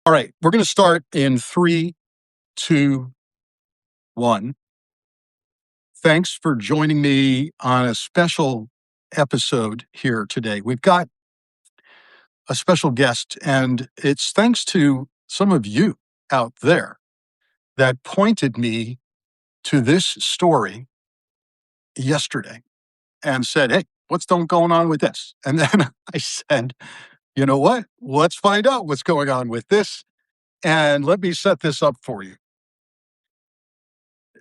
All right, we're going to start in 3, 2, 1. Thanks for joining me on a special episode here today. We've got a special guest, and it's thanks to some of you out there that pointed me to this story yesterday and said, "Hey, what's going on with this?" And then I said, "You know what? Let's find out what's going on with this, and let me set this up for you."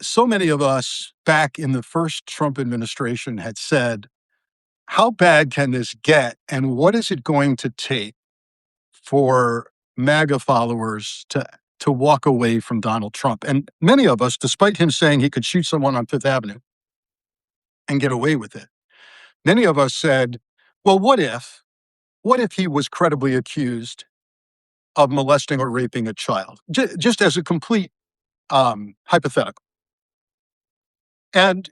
So many of us back in the first Trump administration had said, how bad can this get? And what is it going to take for MAGA followers to walk away from Donald Trump? And many of us, despite him saying he could shoot someone on Fifth Avenue and get away with it, many of us said, well, what if he was credibly accused of molesting or raping a child? Just as a complete hypothetical. And,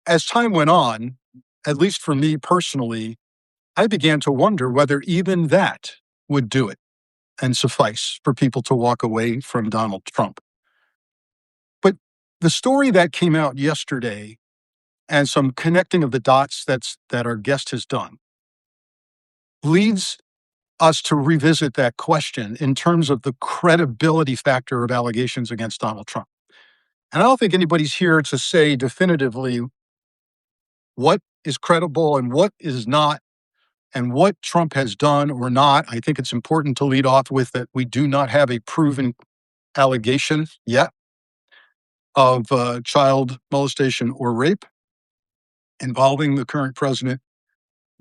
as time went on, at least for me personally, I began to wonder whether even that would do it and suffice for people to walk away from Donald Trump. But the story that came out yesterday and some connecting of the dots that our guest has done leads us to revisit that question in terms of the credibility factor of allegations against Donald Trump. And I don't think anybody's here to say definitively what is credible and what is not, and what Trump has done or not. I think it's important to lead off with that we do not have a proven allegation yet of child molestation or rape involving the current president.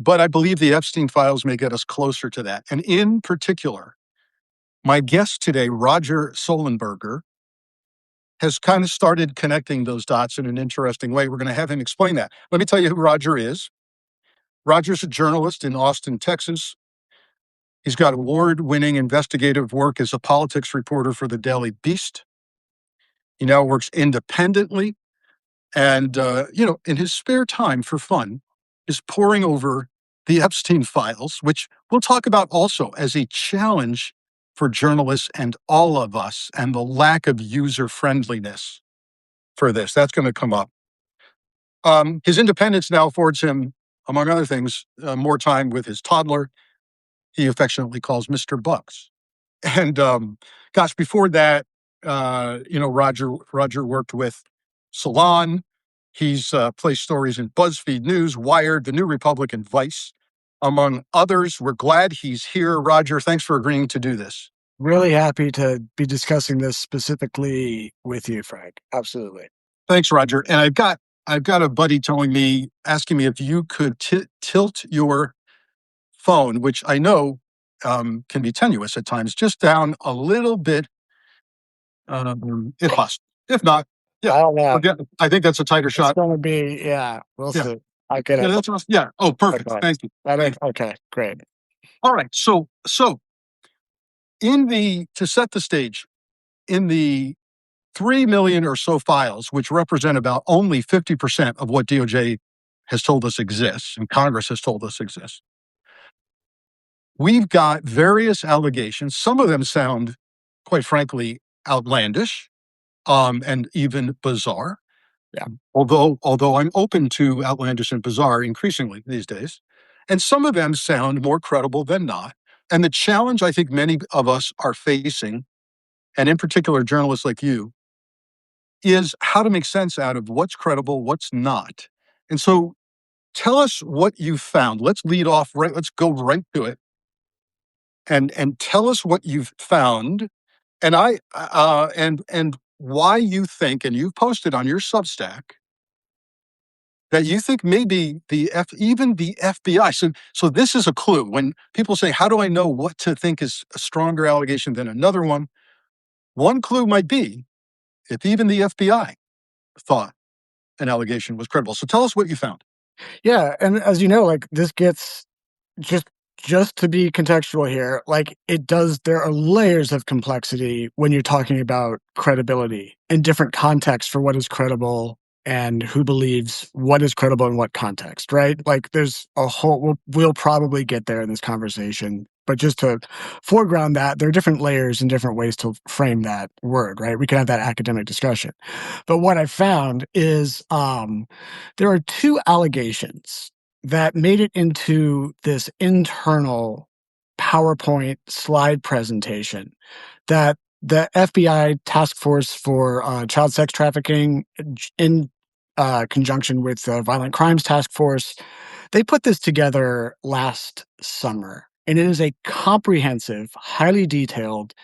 But I believe the Epstein files may get us closer to that. And in particular, my guest today, Roger Solenberger, has kind of started connecting those dots in an interesting way. We're going to have him explain that. Let me tell you who Roger is. Roger's a journalist in Austin, Texas. He's got award-winning investigative work as a politics reporter for the Daily Beast. He now works independently and, in his spare time for fun, is poring over the Epstein files, which we'll talk about also as a challenge for journalists and all of us, and the lack of user-friendliness for this. That's going to come up. His independence now affords him, among other things, more time with his toddler. He affectionately calls Mr. Bugs. And before that, Roger worked with Salon. He's placed stories in BuzzFeed News, Wired, The New Republic, and Vice, among others. We're glad he's here. Roger, thanks for agreeing to do this. Really happy to be discussing this specifically with you, Frank. Absolutely. Thanks, Roger. And I've got a buddy asking me if you could tilt your phone, which I know can be tenuous at times, just down a little bit, if possible. If not, I don't know. I think that's a tighter shot. It's going to be, we'll see. I get Yeah, it. that's awesome. Yeah. Oh, perfect. Okay. Thank you. Okay, great. All right. So to set the stage, in the 3 million or so files, which represent about only 50% of what DOJ has told us exists and Congress has told us exists, we've got various allegations. Some of them sound, quite frankly, outlandish and even bizarre. Yeah. Although I'm open to outlandish and bizarre increasingly these days. And some of them sound more credible than not. And the challenge I think many of us are facing, and in particular journalists like you, is how to make sense out of what's credible, what's not. And so tell us what you found. Let's lead off right. Let's go right to it. And tell us what you've found, and and why you think, and you've posted on your Substack, that you think maybe even the FBI. So this is a clue. When people say, how do I know what to think is a stronger allegation than another one? One clue might be if even the FBI thought an allegation was credible. So tell us what you found. Yeah, and as you know, this gets just to be contextual here, there are layers of complexity when you're talking about credibility in different contexts for what is credible and who believes what is credible in what context, right? There's a whole, we'll probably get there in this conversation. But just to foreground that, there are different layers and different ways to frame that word, right? We can have that academic discussion. But what I found is there are two allegations that made it into this internal PowerPoint slide presentation that the FBI Task Force for Child Sex Trafficking, in conjunction with the Violent Crimes Task Force, they put this together last summer. And it is a comprehensive, highly detailed,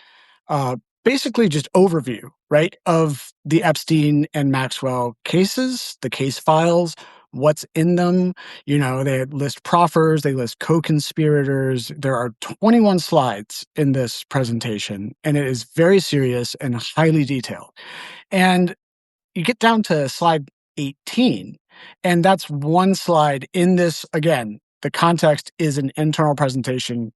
uh, basically just overview, right, of the Epstein and Maxwell cases, the case files, what's in them. They list proffers, they list co-conspirators. There are 21 slides in this presentation, and it is very serious and highly detailed. And you get down to slide 18, and that's one slide in this. Again, the context is an internal presentation,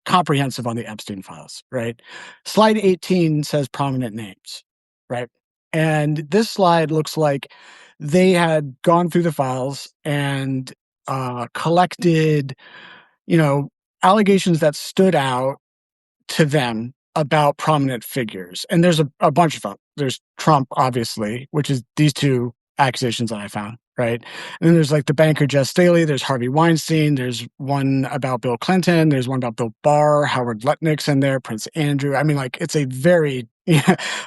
comprehensive on the Epstein files, right? Slide 18 says prominent names, right? And this slide looks like they had gone through the files and collected, you know, allegations that stood out to them about prominent figures. And there's a bunch of them. There's Trump, obviously, which is these two accusations that I found, right? And then there's like the banker Jess Staley, there's Harvey Weinstein, there's one about Bill Clinton, there's one about Bill Barr, Howard Lutnick's in there, Prince Andrew. I mean, like, it's a very,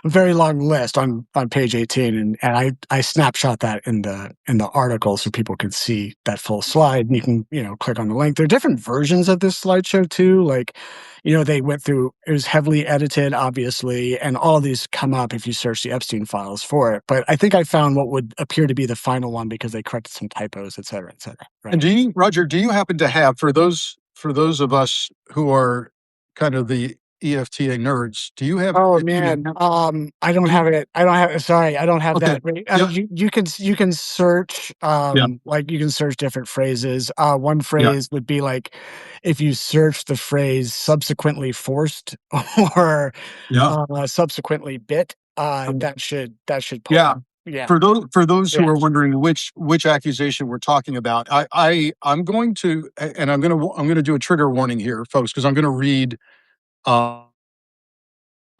very long list on page 18. And I snapshot that in the article so people can see that full slide. And you can, click on the link. There are different versions of this slideshow too. Like, they went through, it was heavily edited, obviously, and all of these come up if you search the Epstein files for it. But I think I found what would appear to be the final one because they corrected some typos, et cetera, et cetera. Right. And Roger, do you happen to have, for those of us who are kind of the EFTA nerds, do you have? Oh man, I don't have it. I don't have. Sorry, I don't have Okay. that. Right. Yep. You can search. Yeah. Like you can search different phrases. One Yeah. phrase would be like, if you search the phrase "subsequently forced" or Yeah. "subsequently bit," that should pull Yeah. up. Yeah. For those who Yeah. are wondering which accusation we're talking about, I'm going to, and I'm going to do a trigger warning here, folks, because I'm going to read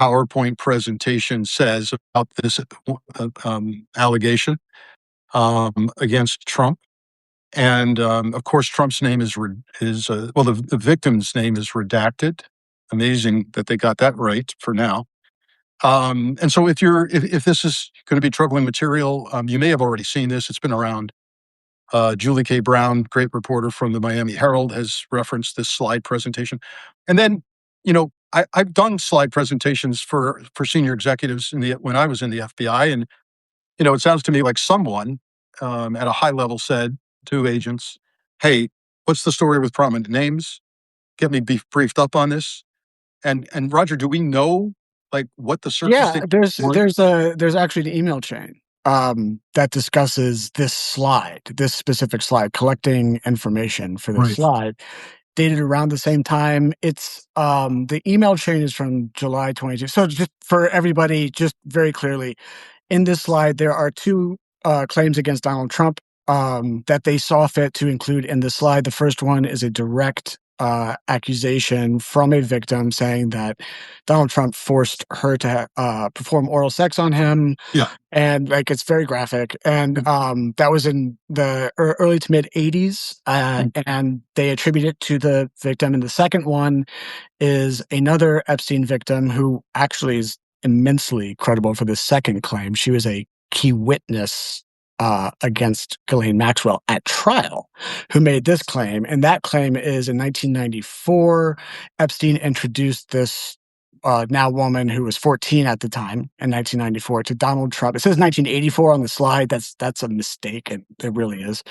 PowerPoint presentation says about this allegation against Trump. And of course, Trump's name is the victim's name is redacted. Amazing that they got that right for now. And so if this is going to be troubling material, you may have already seen this. It's been around. Julie K. Brown, great reporter from the Miami Herald, has referenced this slide presentation. And then, I've done slide presentations for senior executives when I was in the FBI, and it sounds to me like someone at a high level said to agents, "Hey, what's the story with prominent names? Get me briefed up on this." And Roger, do we know like what the Yeah, circumstances were? there's actually an email chain that discusses this specific slide, collecting information for this Right. slide, dated around the same time. It's the email chain is from July 22. So just for everybody, just very clearly, in this slide, there are two claims against Donald Trump that they saw fit to include in the slide. The first one is a direct accusation from a victim saying that Donald Trump forced her to perform oral sex on him. Yeah. And like, it's very graphic. And that was in the early to mid 80s. And they attribute it to the victim. And the second one is another Epstein victim who actually is immensely credible for the second claim. She was a key witness against Ghislaine Maxwell at trial, who made this claim. And that claim is in 1994. Epstein introduced this now woman who was 14 at the time in 1994 to Donald Trump. It says 1984 on the slide. That's a mistake. It really is.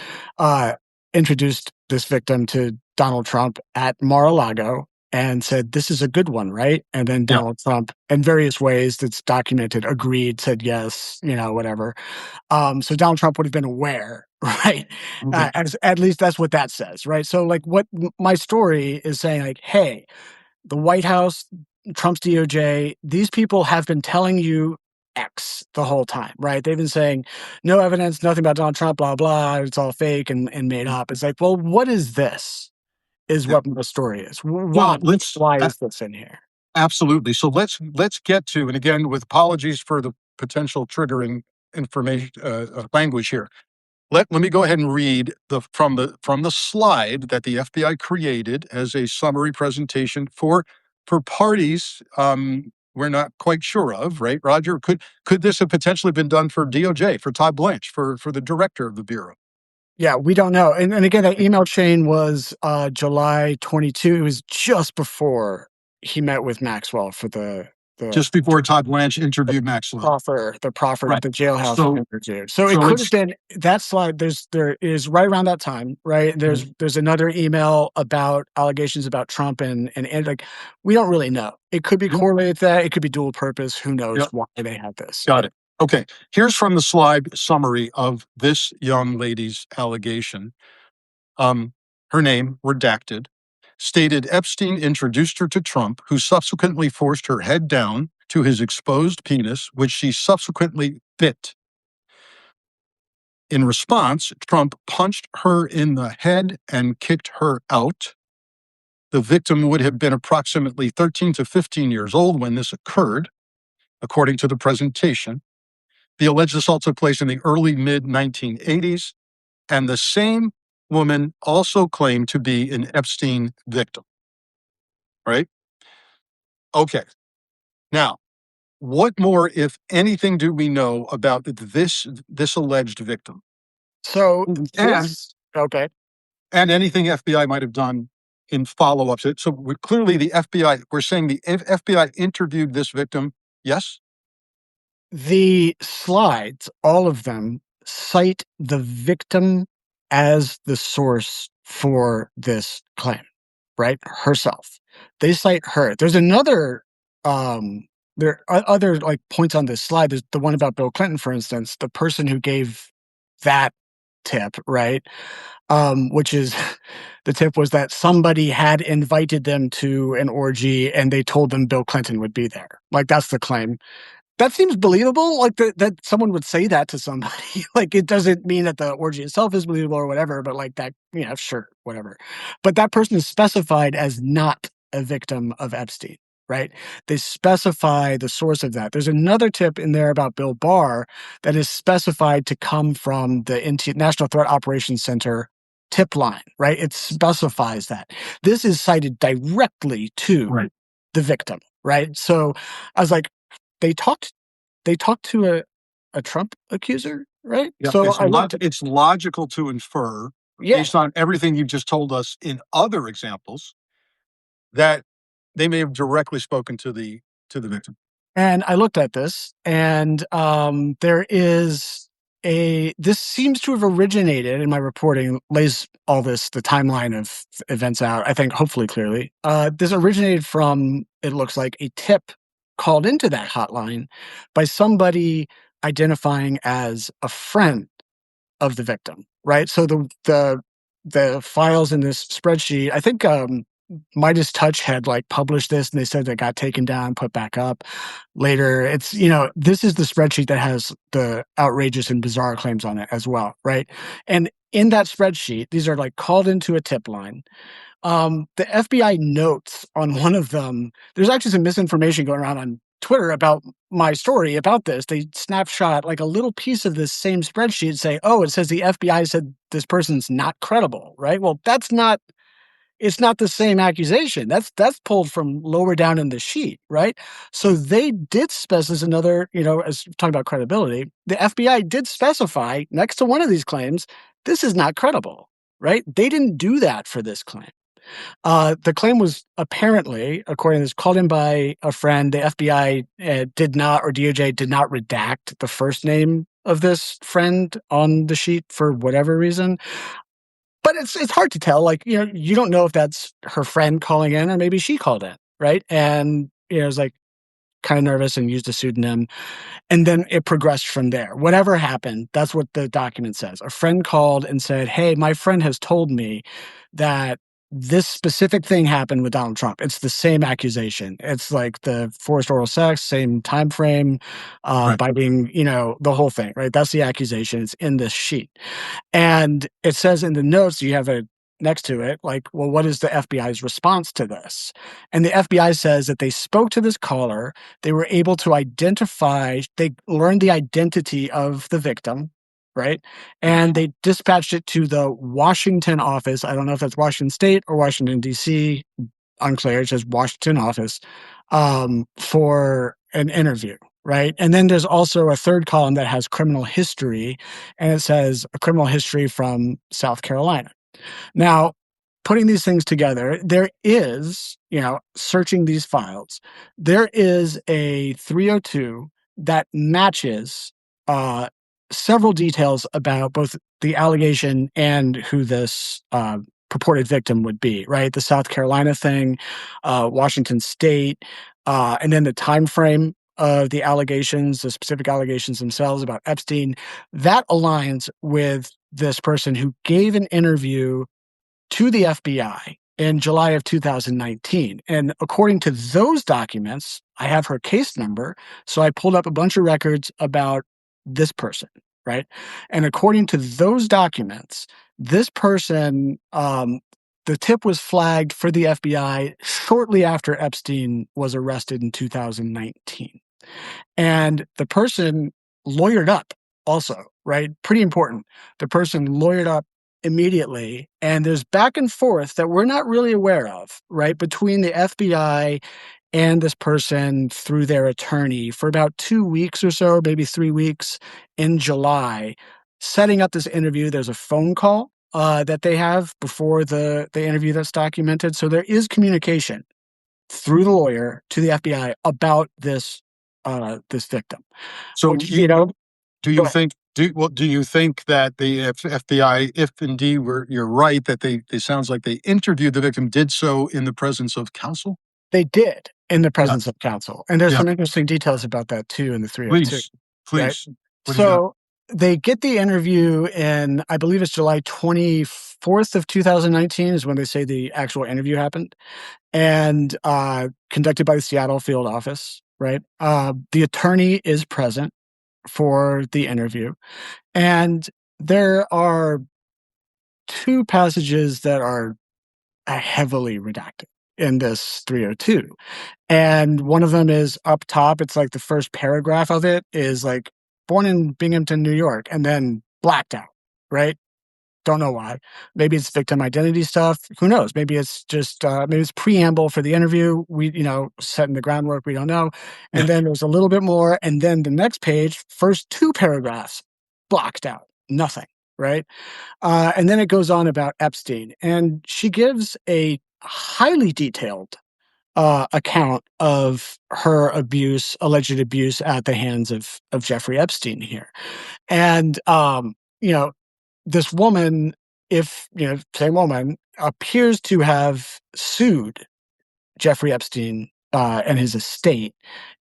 Introduced this victim to Donald Trump at Mar-a-Lago and said, "This is a good one, right?" And then Donald Trump, in various ways that's documented, agreed, said yes, whatever. So Donald Trump would have been aware, right? Okay. At least that's what that says, right? So like, what my story is saying, like, hey, the White House, Trump's DOJ, these people have been telling you X the whole time, right? They've been saying no evidence, nothing about Donald Trump, blah, blah, it's all fake and made up. It's like, well, what is this? is Yeah. what my story is. Well, let's Why is this in here? absolutely. So let's get to, and again, with apologies for the potential triggering information language here. Let me go ahead and read from the slide that the FBI created as a summary presentation for parties we're not quite sure of, right? Roger, could this have potentially been done for DOJ, for Todd Blanche, for the director of the bureau? Yeah, we don't know. And again, that email chain was July 22. It was just before he met with Maxwell for the Just before Todd Blanche interviewed Maxwell. proffer, Right. the jailhouse So interview. So it so could have it's been that slide. There is right around that time, right? There's another email about allegations about Trump and like we don't really know. It could be Yep. correlated to that. It could be dual purpose. Who knows Yep. why they had this? Got it. Okay. Here's from the slide summary of this young lady's allegation. Um, Her name, redacted, stated Epstein introduced her to Trump, who subsequently forced her head down to his exposed penis, which she subsequently bit. In response, Trump punched her in the head and kicked her out. The victim would have been approximately 13 to 15 years old when this occurred, according to the presentation. The alleged assault took place in the early mid 1980s, and the same woman also claimed to be an Epstein victim, right? Okay. Now, what more, if anything, do we know about this alleged victim? So And this okay. and anything FBI might have done in follow-ups. So clearly the FBI, we're saying the FBI interviewed this victim. Yes? The slides, all of them, cite the victim as the source for this claim, right? Herself. They cite her. There's another, there are other like points on this slide. There's the one about Bill Clinton, for instance, the person who gave that tip, right? Which is the tip was that somebody had invited them to an orgy and they told them Bill Clinton would be there. Like that's the claim. That seems believable, like, that someone would say that to somebody. Like, it doesn't mean that the orgy itself is believable or whatever, but, like, that sure, whatever. But that person is specified as not a victim of Epstein, right? They specify the source of that. There's another tip in there about Bill Barr that is specified to come from the National Threat Operations Center tip line, right? It specifies that. This is cited directly to Right. the victim, right? So, I was like, they talked to a Trump accuser, right? Yeah. So I looked at It's logical to infer, yeah, based on everything you've just told us in other examples, that they may have directly spoken to the victim. and I looked at this, and, there is this seems to have originated in my reporting, lays all this the timeline of events out, I think, hopefully clearly. This originated from, it looks like, a tip called into that hotline by somebody identifying as a friend of the victim, right? So the files in this spreadsheet, I think, Midas Touch had, like, published this, and they said it got taken down, put back up later. It's this is the spreadsheet that has the outrageous and bizarre claims on it as well, right? And in that spreadsheet, these are, like, called into a tip line. The FBI notes on one of them, there's actually some misinformation going around on Twitter about my story about this. They snapshot like a little piece of this same spreadsheet and say, oh, it says the FBI said this person's not credible, right? Well, it's not the same accusation. That's pulled from lower down in the sheet, right? So they did specify another, as talking about credibility, the FBI did specify next to one of these claims, this is not credible, right? They didn't do that for this claim. The claim was apparently, according to this, called in by a friend. The FBI did not, or DOJ did not redact the first name of this friend on the sheet for whatever reason. But it's hard to tell. Like, you don't know if that's her friend calling in or maybe she called in, right? And it was like kind of nervous and used a pseudonym. And then it progressed from there. Whatever happened, that's what the document says. A friend called and said, hey, my friend has told me that this specific thing happened with Donald Trump. It's the same accusation. It's like the forced oral sex, same time frame, Right. biting, the whole thing, right? That's the accusation. It's in this sheet. And it says in the notes, you have a next to it, like, well, what is the FBI's response to this? And the FBI says that they spoke to this caller. They were able to identify, they learned the identity of the victim, right? And they dispatched it to the Washington office. I don't know if that's Washington State or Washington, D.C., unclear. It says Washington office, for an interview, right? And then there's also a third column that has criminal history, and it says a criminal history from South Carolina. Now, putting these things together, there is, searching these files, there is a 302 that matches uh, several details about both the allegation and who this purported victim would be, right? The South Carolina thing, Washington State, and then the time frame of the allegations, the specific allegations themselves about Epstein, that aligns with this person who gave an interview to the FBI in July of 2019. And according to those documents, I have her case number. So I pulled up a bunch of records about this person, right? And according to those documents, this person, the tip was flagged for the FBI shortly after Epstein was arrested in 2019. And the person lawyered up also, right? Pretty important. The person lawyered up immediately, and there's back and forth that we're not really aware of, right, between the FBI and this person through their attorney for about 2 weeks or so, maybe 3 weeks in July, setting up this interview. There's a phone call that they have before the interview that's documented. So there is communication through the lawyer to the FBI about this victim, So which, you know, do go you ahead. think do you think that the FBI, if indeed you're right, that they it sounds like they interviewed the victim, did so in the presence of counsel? They did in the Yeah, presence of counsel, and there's yeah. some interesting details about that too in the 302, Please, right? please. What do you got? So, they get the interview in, I believe it's July 24th of 2019 is when they say the actual interview happened, and, conducted by the Seattle field office, right? The attorney is present for the interview, and there are 2 passages that are heavily redacted in this 302. And one of them is up top. It's like the first paragraph of it is like born in Binghamton, New York, and then blacked out, right? Don't know why. Maybe it's victim identity stuff. Who knows? Maybe it's just maybe it's preamble for the interview. We, setting the groundwork. We don't know. And Yeah. then there's a little bit more, and then the next page, first 2 paragraphs, blocked out. Nothing, right? And then it goes on about Epstein, and she gives a highly detailed account of her abuse, alleged abuse at the hands of Jeffrey Epstein here. And you know, this woman, if same woman, appears to have sued Jeffrey Epstein and his estate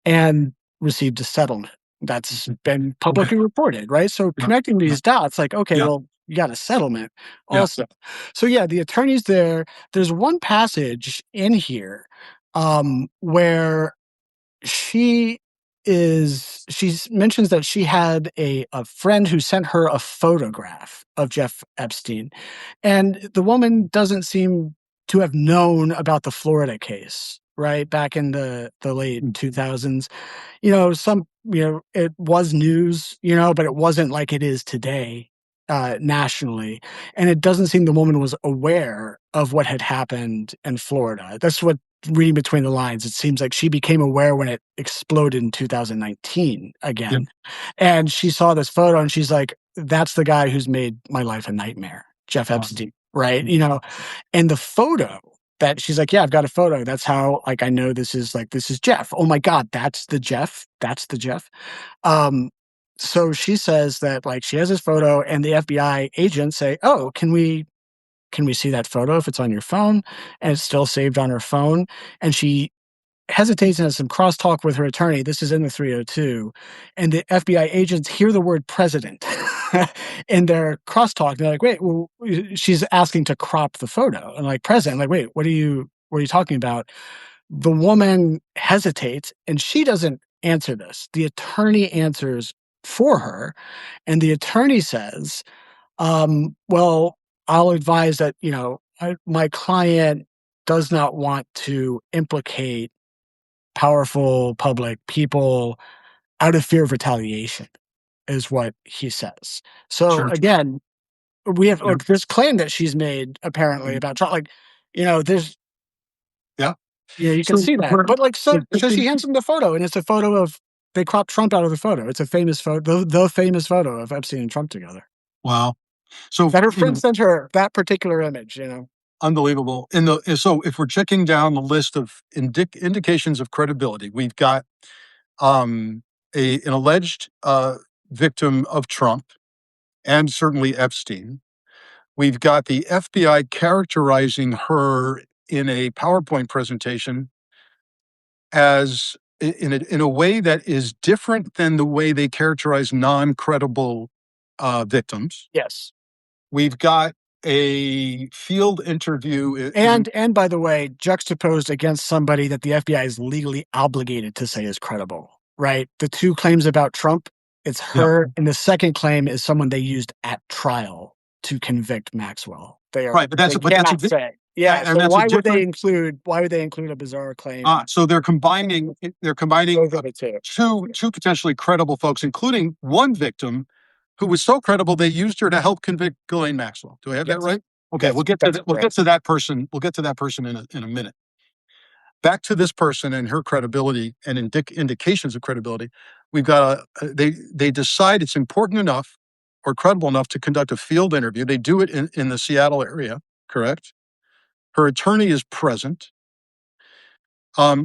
and received a settlement. That's been Okay. publicly reported, right? So Yeah. connecting Yeah. these dots, like, okay, Yeah. well, you got a settlement Yeah. also. So yeah, the attorney's there. There's one passage in here where she mentions that she had a friend who sent her a photograph of Jeff Epstein, and the woman doesn't seem to have known about the Florida case, right, back in the late Mm. 2000s. It was news, but it wasn't like it is today, nationally, and it doesn't seem the woman was aware of what had happened in Florida. That's what reading between the lines, it seems like she became aware when it exploded in 2019 Yeah. again, and she saw this photo and she's like, "That's the guy who's made my life a nightmare, Jeff Wow. Epstein," right? Mm. And the photo that she's like, "Yeah, I've got a photo. That's how, like, I know this is Jeff. Oh my god, that's the Jeff. That's the Jeff." Um, so she says that, like, she has this photo and the FBI agents say, "Oh, can we see that photo if it's on your phone?" And it's still saved on her phone. And she hesitates and has some crosstalk with her attorney. This is in the 302. And the FBI agents hear the word president in their crosstalk. They're like, wait, well, she's asking to crop the photo. And like, president, like, wait, what are you talking about? The woman hesitates and she doesn't answer this. The attorney answers for her. And the attorney says, well, I'll advise that, my client does not want to implicate powerful public people out of fear of retaliation, is what he says. So Sure. again, we have Yeah. like this claim that she's made apparently Mhm. about Trump. Like, there's Yeah. you can So see that. her, But like, so so she hands him the photo, and it's a photo of they cropped Trump out of the photo. It's a famous photo, the famous photo of Epstein and Trump together. wow. So That her friend sent her that particular image. unbelievable. So if we're checking down the list of indications of credibility, we've got um, an alleged victim of Trump and certainly Epstein. We've got the FBI characterizing her in a PowerPoint presentation as in a way that is different than the way they characterize non-credible victims. Yes. We've got a field interview in And by the way, juxtaposed against somebody that the FBI is legally obligated to say is credible, right? The two claims about Trump, it's yeah, her, and the second claim is someone they used at trial to convict Maxwell. right, but They that's cannot say. Yeah. and So that's a different. why would they include a bizarre claim? So they're combining Those are the two. two potentially credible folks, including one victim who was so credible they used her to help convict Ghislaine Maxwell. Do I have that Yes. right? Okay, That's we'll get correct. to that person. We'll get to that person in a minute. Back to this person and her credibility and indications of credibility. We've got they decide it's important enough or credible enough to conduct a field interview. They do it in the Seattle area, correct? Her attorney is present.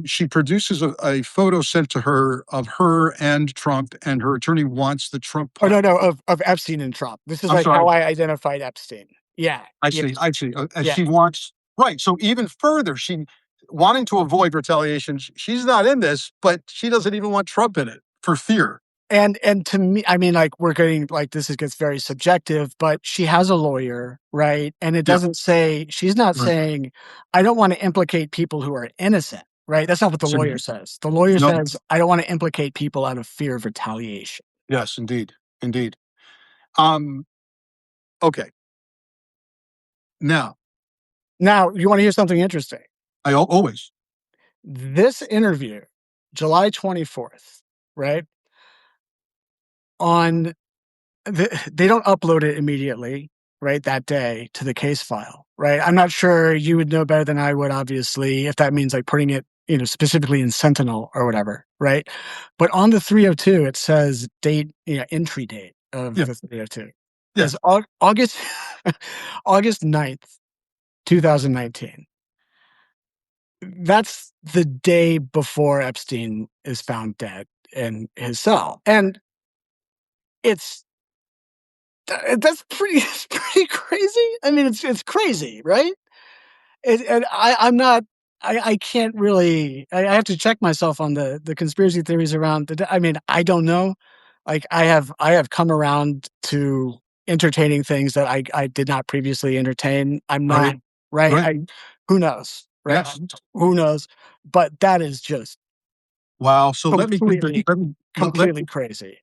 She produces a photo sent to her of her and Trump, and her attorney wants the Trump Oh part. no, of Epstein and Trump. This is I'm like sorry. how I identified Epstein. Yeah. I Yeah. see. I see. And Yeah. she wants right. So even further, she wanting to avoid retaliation. She's not in this, but she doesn't even want Trump in it for fear. And to me, I mean, like we're getting like this is gets very subjective, but she has a lawyer, right? And it Yeah. doesn't say she's not Right. saying I don't want to implicate people who are innocent, right? That's not what the So, lawyer says. The lawyer no. says I don't want to implicate people out of fear of retaliation. Yes, indeed, indeed. Um. Okay. Now, Now, you want to hear something interesting? always. This interview, July 24th, right? On they don't upload it immediately, right, that day to the case file, right? I'm not sure you would know better than I would, obviously, if that means like putting it, specifically in Sentinel or whatever, right? But on the 302, it says date, entry date of Yeah. the 302 Yeah. is August August 9th, 2019. That's the day before Epstein is found dead in his cell. And it's that's pretty it's pretty crazy. I mean, it's crazy, right? And I'm not I can't really I have to check myself on the conspiracy theories around I mean, I don't know. Like, I have come around to entertaining things that I did not previously entertain. I'm not Right. right? Right. Who knows, right? Yes. Who knows? But that is just Wow. So let me completely let me let, completely crazy.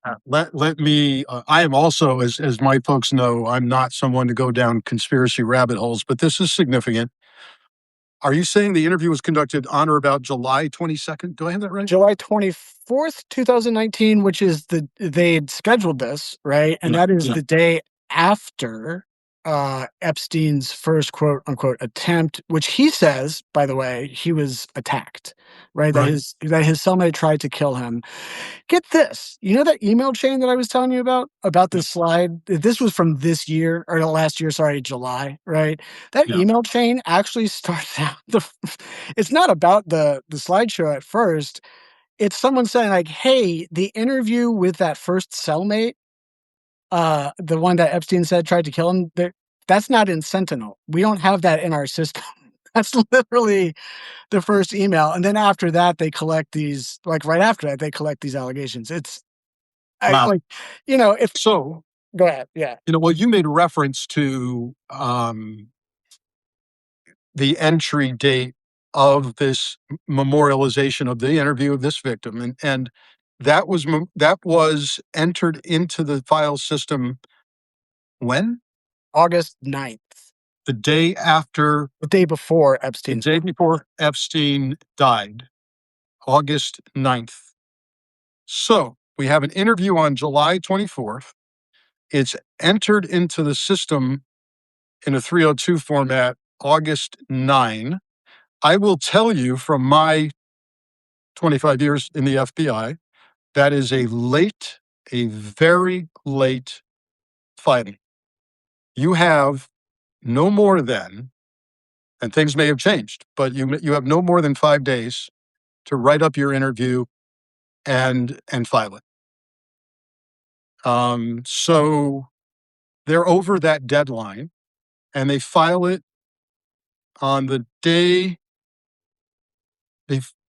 let me. I am also, as my folks know, I'm not someone to go down conspiracy rabbit holes, but this is significant. Are you saying the interview was conducted on or about July 22nd? Do I have that right? July 24th, 2019, which is they had scheduled this, right? And Yeah. that is Yeah. the day after Epstein's first quote unquote attempt, which he says, by the way, he was attacked, right? Right. That his cellmate tried to kill him. Get this. You know that email chain that I was telling you about Yeah. this slide? This was from this year or last year, sorry, July, right? That Yeah. email chain actually starts out it's not about the slideshow at first. It's someone saying like, "Hey, the interview with that first cellmate, the one that Epstein said tried to kill him, that's not in Sentinel. We don't have that in our system." That's literally the first email, and then after that, they collect these like, right after that, they collect these allegations. It's I Wow. like, if So, go ahead. Yeah. well, you made reference to the entry date of this memorialization of the interview of this victim, and that was entered into the file system when? August 9th. the day after, The day before the Epstein's. day before Epstein died, August 9th. So we have an interview on July 24th. It's entered into the system in a 302 format August 9. I will tell you from my 25 years in the FBI, that is a very late filing. You have no more than, and things may have changed, but you have no more than 5 days to write up your interview and file it. So they're over that deadline, and they file it on the day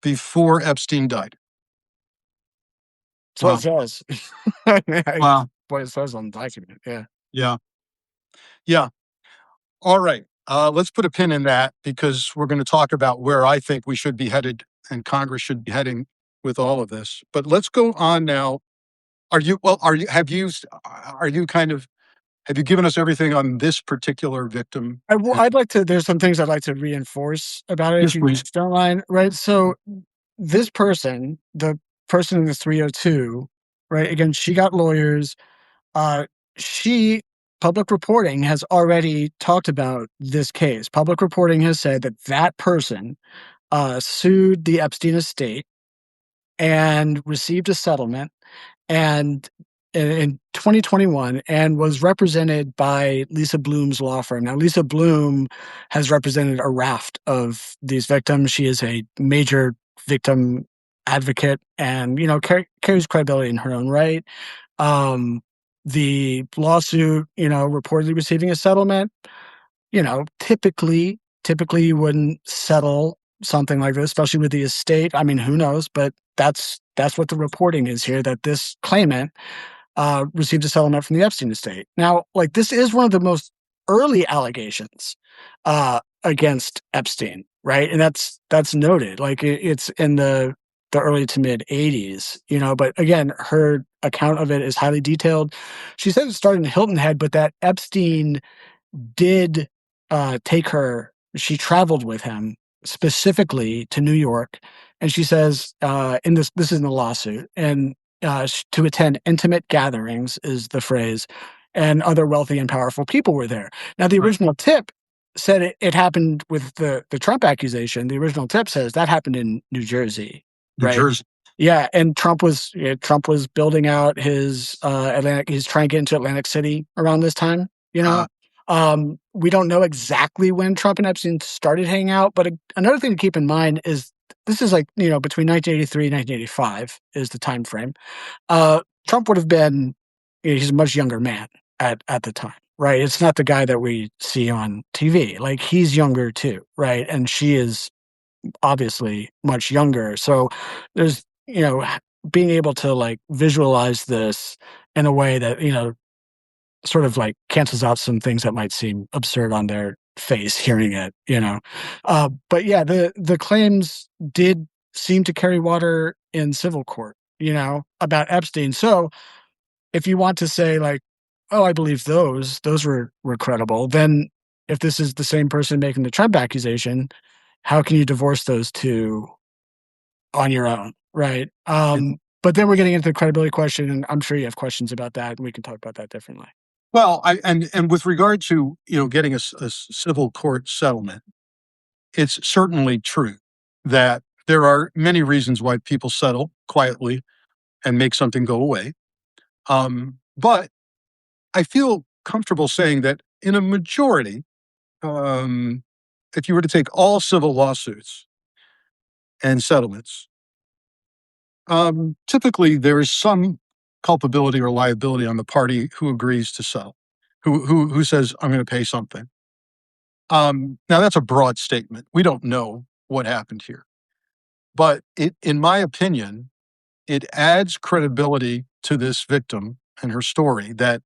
before Epstein died. So it Wow. says. Wow. What it says on the document. Yeah. Yeah. Yeah. All right. Let's put a pin in that because we're going to talk about where I think we should be headed and Congress should be heading with all of this. But let's go on now. Are you kind of, have you given us everything on this particular victim? I'd like to. There's some things I'd like to reinforce about it, Yes, if you please. don't mind. Right. So this person, the person in the 302, right? Again, she got lawyers. Uh, she Public reporting has already talked about this case. Public reporting has said that that person sued the Epstein estate and received a settlement and in 2021 and was represented by Lisa Bloom's law firm. Now, Lisa Bloom has represented a raft of these victims. She is a major victim advocate and, carries credibility in her own right. The lawsuit, reportedly receiving a settlement, typically you wouldn't settle something like this, especially with the estate. I mean, who knows? But that's what the reporting is here, that this claimant received a settlement from the Epstein estate. Now, like, this is one of the most early allegations against Epstein, right? And that's noted. Like, it's in the early to mid 80s, but again, her account of it is highly detailed. She said it started in Hilton Head, but that Epstein did take her. She traveled with him specifically to New York, and she says in this is in the lawsuit, and to attend intimate gatherings is the phrase, and other wealthy and powerful people were there. Now, the Right. original tip said it happened with the Trump accusation. The original tip says that happened in New Jersey, New right? Jersey. Yeah, and Trump was building out his Atlantic. He's trying to get into Atlantic City around this time. Uh, We don't know exactly when Trump and Epstein started hanging out, but another thing to keep in mind is this is like, between 1983 and 1985 is the time frame. Trump would have been, he's a much younger man at the time, right? It's not the guy that we see on TV. Like, he's younger too, right? And she is obviously much younger. So there's, being able to like visualize this in a way that, sort of like cancels out some things that might seem absurd on their face hearing it. But yeah, the claims did seem to carry water in civil court, about Epstein. So if you want to say like, oh, I believe those were credible, then if this is the same person making the Trump accusation, how can you divorce those two on your own, right? and, But then we're getting into the credibility question, and I'm sure you have questions about that, and we can talk about that differently. well, and with regard to getting a civil court settlement, it's certainly true that there are many reasons why people settle quietly and make something go away. But I feel comfortable saying that in a majority, um, if you were to take all civil lawsuits and settlements, typically there is some culpability or liability on the party who agrees to settle, who says, "I'm going to pay something." Now that's a broad statement. We don't know what happened here, but in my opinion, it adds credibility to this victim and her story that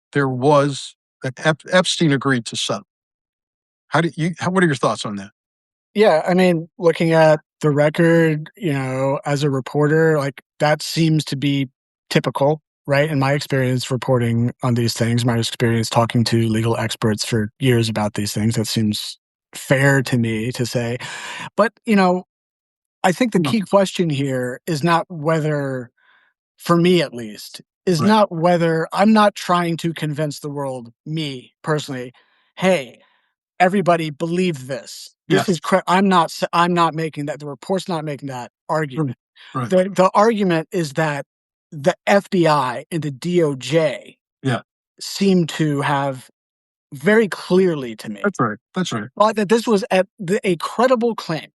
Epstein agreed to settle. What are your thoughts on that? Yeah, I mean, looking at the record, as a reporter, like, that seems to be typical, right? In my experience reporting on these things, my experience talking to legal experts for years about these things, that seems fair to me to say. But, I think the No. key question here is not whether, for me at least, is Right. not whether I'm not trying to convince the world, me personally, hey, everybody believe this. This Yes. is I'm not making that. The report's not making that Right. argument. Right. The argument is that the FBI and the DOJ Yeah. seem to have very clearly to me That's right. That's right. thought that this was a credible claim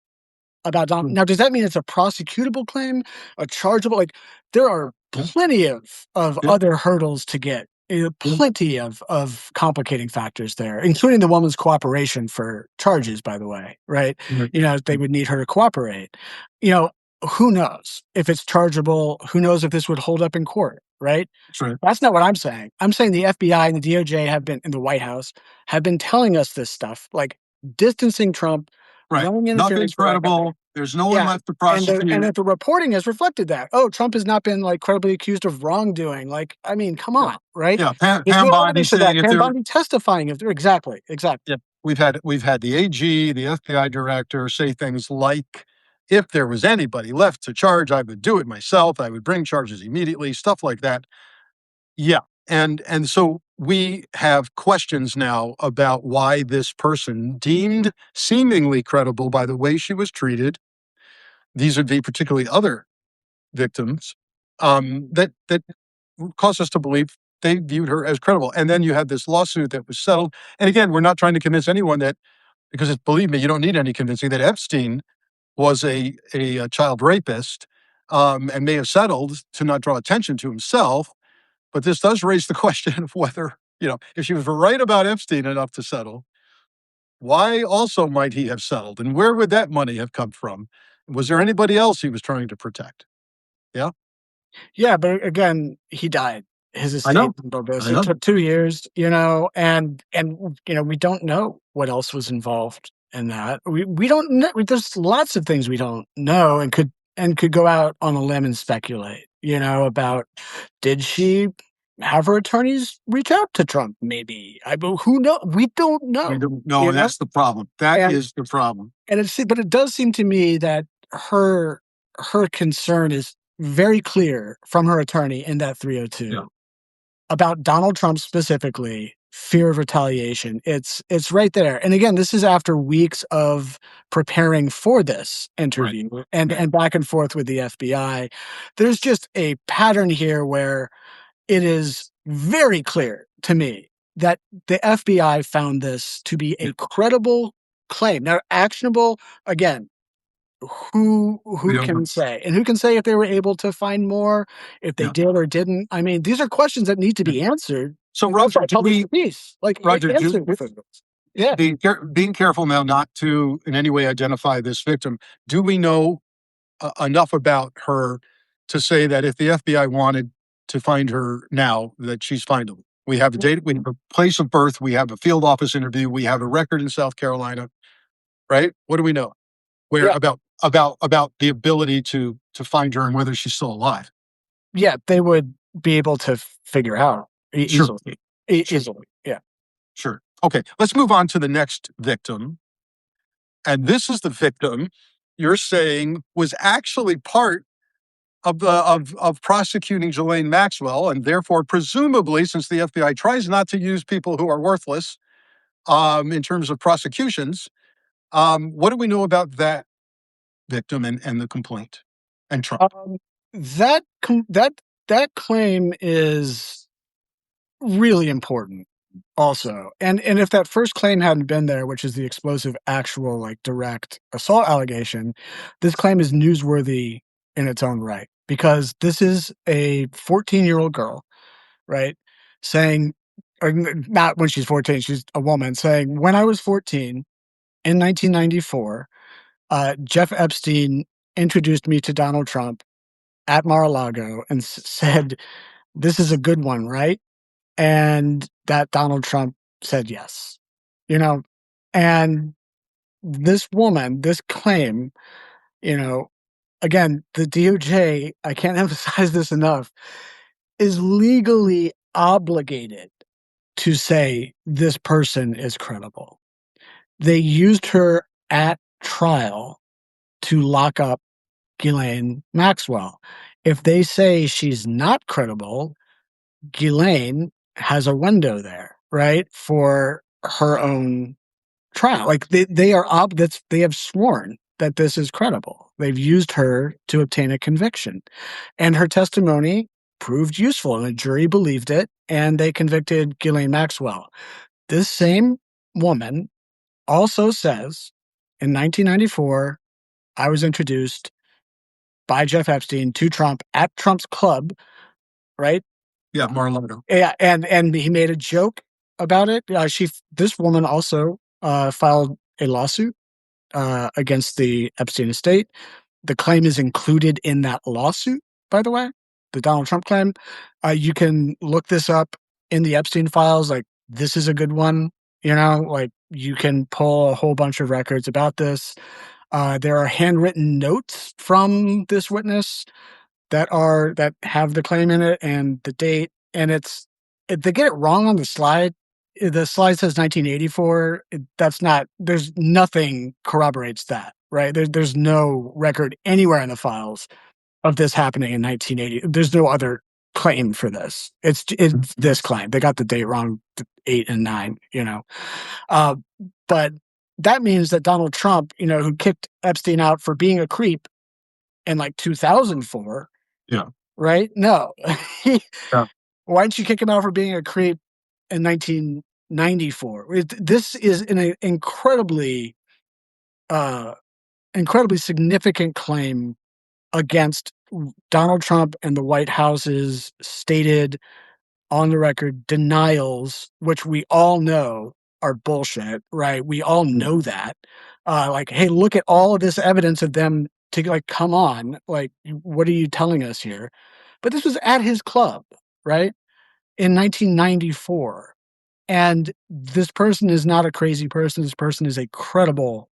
about Donald. Mm. Now, does that mean it's a prosecutable claim, a chargeable? Like, there are Yeah. plenty of Yeah. other hurdles to get. Yeah. Plenty of complicating factors there, including the woman's cooperation for charges. By the way, right? Right. They would need her to cooperate. You know, who knows if it's chargeable? Who knows if this would hold up in court? Right? That's right. That's not what I'm saying. I'm saying the FBI and the DOJ have been in the White House have been telling us this stuff, like distancing Trump, Right. running interference Nothing's for that guy. credible. There's no one Yeah, left to and prosecute. that the reporting has reflected that. Oh, Trump has not been, like, credibly accused of wrongdoing. Like, I mean, come Yeah. on, right? Yeah. Pam, There's Pam no Bondi evidence of saying that. if Pam there. Bondi testifying if there exactly, exactly. Yeah. We've had the AG, the FBI director say things like, if there was anybody left to charge, I would do it myself. I would bring charges immediately, stuff like that. Yeah. And so we have questions now about why this person, deemed seemingly credible by the way she was treated, these would be particularly other victims, that cause us to believe they viewed her as credible. And then you had this lawsuit that was settled. And again, we're not trying to convince anyone that, because believe me, you don't need any convincing, that Epstein was a child rapist, and may have settled to not draw attention to himself. But this does raise the question of whether, if she was right about Epstein enough to settle, why also might he have settled? And where would that money have come from? Was there anybody else he was trying to protect? Yeah, Yeah, but again, he died. His I estate know. handled this. I It know. took 2 years, and we don't know what else was involved in that. We don't know. There's lots of things we don't know and could go out on a limb and speculate, about did she have her attorneys reach out to Trump? Maybe. Who know? We don't We know, don't know, you and know? that's the problem. That And is the problem. but it does seem to me that her concern is very clear from her attorney in that Yeah, 302 about Donald Trump specifically, fear of retaliation. It's right there. And again, this is after weeks of preparing for this right. interview and Right. and back and forth with the FBI. There's just a pattern here where it is very clear to me that the FBI found this to be Yeah. a credible claim. Now, actionable, again, who We who don't know. can say? And who can say if they were able to find more, if they Yeah. did or didn't? I mean, these are questions that need to Yeah. be answered. So I'm Roger, sorry, published for peace. Like, Roger, answer the things. Yeah. being careful now not to in any way identify this victim, do we know enough about her to say that if the FBI wanted to find her now, that she's findable? We have a date, we have a place of birth, we have a field office interview, we have a record in South Carolina, right? What do we know? Where Yeah. about the ability to find her and whether she's still alive? Yeah, they would be able to figure out Sure, easily. sure, Easily. Yeah. sure. Okay, let's move on to the next victim. And this is the victim you're saying was actually part of prosecuting Ghislaine Maxwell, and therefore, presumably, since the FBI tries not to use people who are worthless, in terms of prosecutions, what do we know about that victim and the complaint and Trump? Um, that claim is really important also. And if that first claim hadn't been there, which is the explosive actual, like, direct assault allegation, this claim is newsworthy in its own right because this is a 14-year-old girl, right? Saying, not when she's 14, she's a woman saying, when I was 14 in 1994, Jeff Epstein introduced me to Donald Trump at Mar-a-Lago and said, "This is a good one, right?" And that Donald Trump said yes. You know, and this woman, this claim, you know, again, the DOJ, I can't emphasize this enough, is legally obligated to say this person is credible. They used her at trial to lock up Ghislaine Maxwell. If they say she's not credible, Ghislaine has a window there, right, for her own trial. Like they are that's they have sworn that this is credible. They've used her to obtain a conviction, and her testimony proved useful, and the jury believed it, and they convicted Ghislaine Maxwell. This same woman also says in 1994, I was introduced by Jeff Epstein to Trump at Trump's club, right? Yeah, Mar-a-Lago. Yeah, and he made a joke about it. This woman also filed a lawsuit against the Epstein estate. The claim is included in that lawsuit, by the way, the Donald Trump claim. You can look this up in the Epstein files. Like, this is a good one. Like, you can pull a whole bunch of records about this. There are handwritten notes from this witness that have the claim in it and the date, and they get it wrong on the slide. The slide says 1984. That's not. There's nothing corroborates that, right? There's no record anywhere in the files of this happening in 1980. There's no other claim for this. It's this claim. They got the date wrong, 8 and 9. Uh, but that means that Donald Trump, who kicked Epstein out for being a creep in like 2004. Yeah. Right? No. Yeah. Why didn't you kick him out for being a creep in 1994? This is an incredibly significant claim against Donald Trump and the White House's stated on the record denials, which we all know are bullshit, right? We all know that. Like, hey, look at all of this evidence of them to like, come on, like, what are you telling us here? But this was at his club, right? In 1994. And this person is not a crazy person. This person is a credible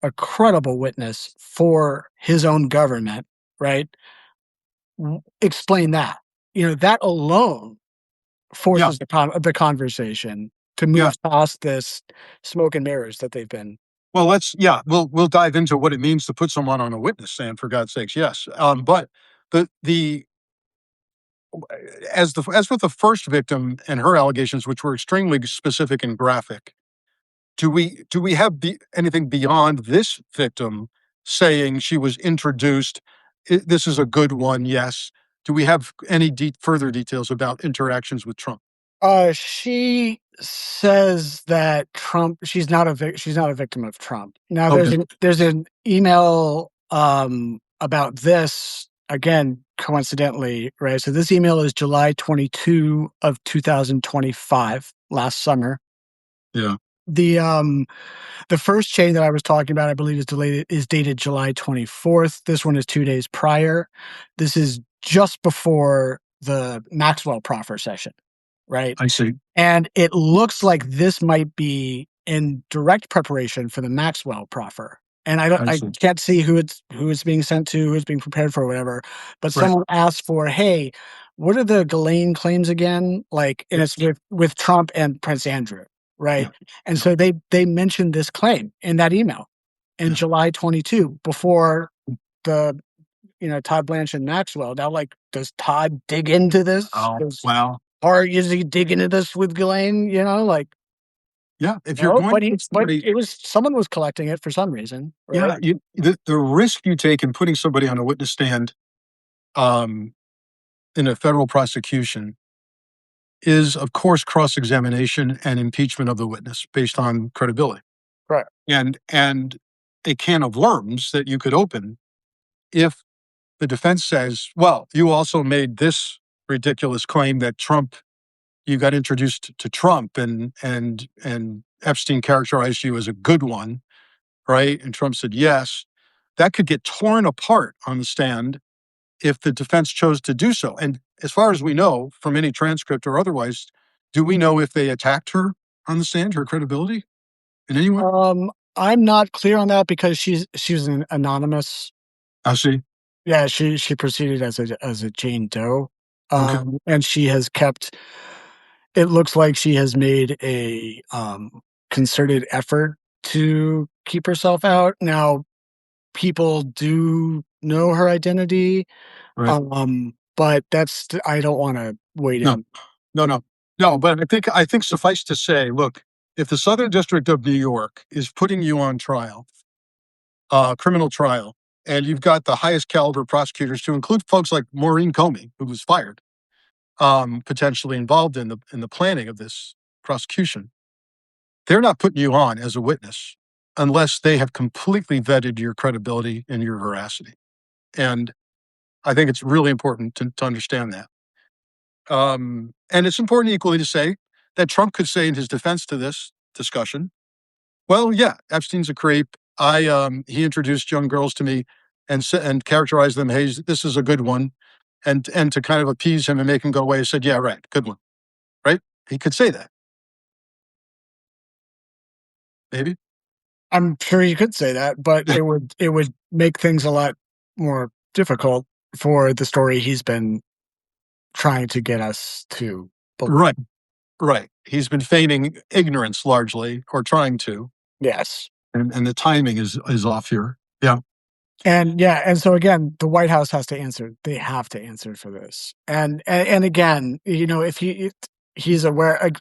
witness for his own government, right? Explain that. That alone Yeah. forces the conversation to Yeah. move past this smoke and mirrors that they've been. Well, we'll dive into what it means to put someone on a witness stand, for God's sakes. Yes. But the as with the first victim and her allegations, which were extremely specific and graphic, do we have anything beyond this victim saying she was introduced? This is a good one. Yes. Do we have any further details about interactions with Trump? She says that she's not a victim of Trump. Now Okay. there's an email about this again, coincidentally, right? So this email is July 22 of 2025, last summer. Yeah. The first chain that I was talking about, I believe, is dated July 24th. This one is 2 days prior. This is just before the Maxwell proffer session, right? I see. And it looks like this might be in direct preparation for the Maxwell proffer. And I see. can't see who it's being sent to, who it's being prepared for, whatever. But Right. someone asked for, hey, what are the Ghislaine claims again? Like, and it's with Trump and Prince Andrew, right? Yeah. And so they mentioned this claim in that email in July 22 before the Todd Blanche and Maxwell. Now, like, does Todd dig into this? Oh, wow. Or is he digging into this with Ghislaine? Like, Yeah. If you're no, going but to put somebody, it was someone was collecting it for some reason, yeah, right? the risk you take in putting somebody on a witness stand, um, in a federal prosecution is, of course, cross-examination and impeachment of the witness based on credibility. Right. And a can of worms that you could open if the defense says, well, you also made this ridiculous claim that you got introduced to Trump and Epstein characterized you as a good one, right? And Trump said yes. That could get torn apart on the stand if the defense chose to do so. And as far as we know, from any transcript or otherwise, do we know if they attacked her on the stand, her credibility in any way? I'm not clear on that because she was an anonymous. I see. Yeah, she proceeded as a Jane Doe. Okay. And she has kept it looks like she has made a, concerted effort to keep herself out. Now, people do know her identity, Right. but that's I don't wanna wade No, in. no, no, no. But I think suffice to say, look, if the Southern District of New York is putting you on trial, criminal trial, and you've got the highest caliber prosecutors, to include folks like Maureen Comey, who was fired, potentially involved in the planning of this prosecution, they're not putting you on as a witness unless they have completely vetted your credibility and your veracity. And I think it's really important to understand that. And it's important equally to say that Trump could say in his defense to this discussion, well, yeah, Epstein's a creep. He introduced young girls to me and characterized them, hey, this is a good one. And to kind of appease him and make him go away, he said, yeah, right, good one, right? He could say that, maybe. I'm sure you could say that, but it would make things a lot more difficult for the story he's been trying to get us to believe. Right, right. He's been feigning ignorance largely, or trying to, Yes. and the timing is off here. Yeah, And yeah, and so again, the White House has to answer. They have to answer for this. And again, if he's aware,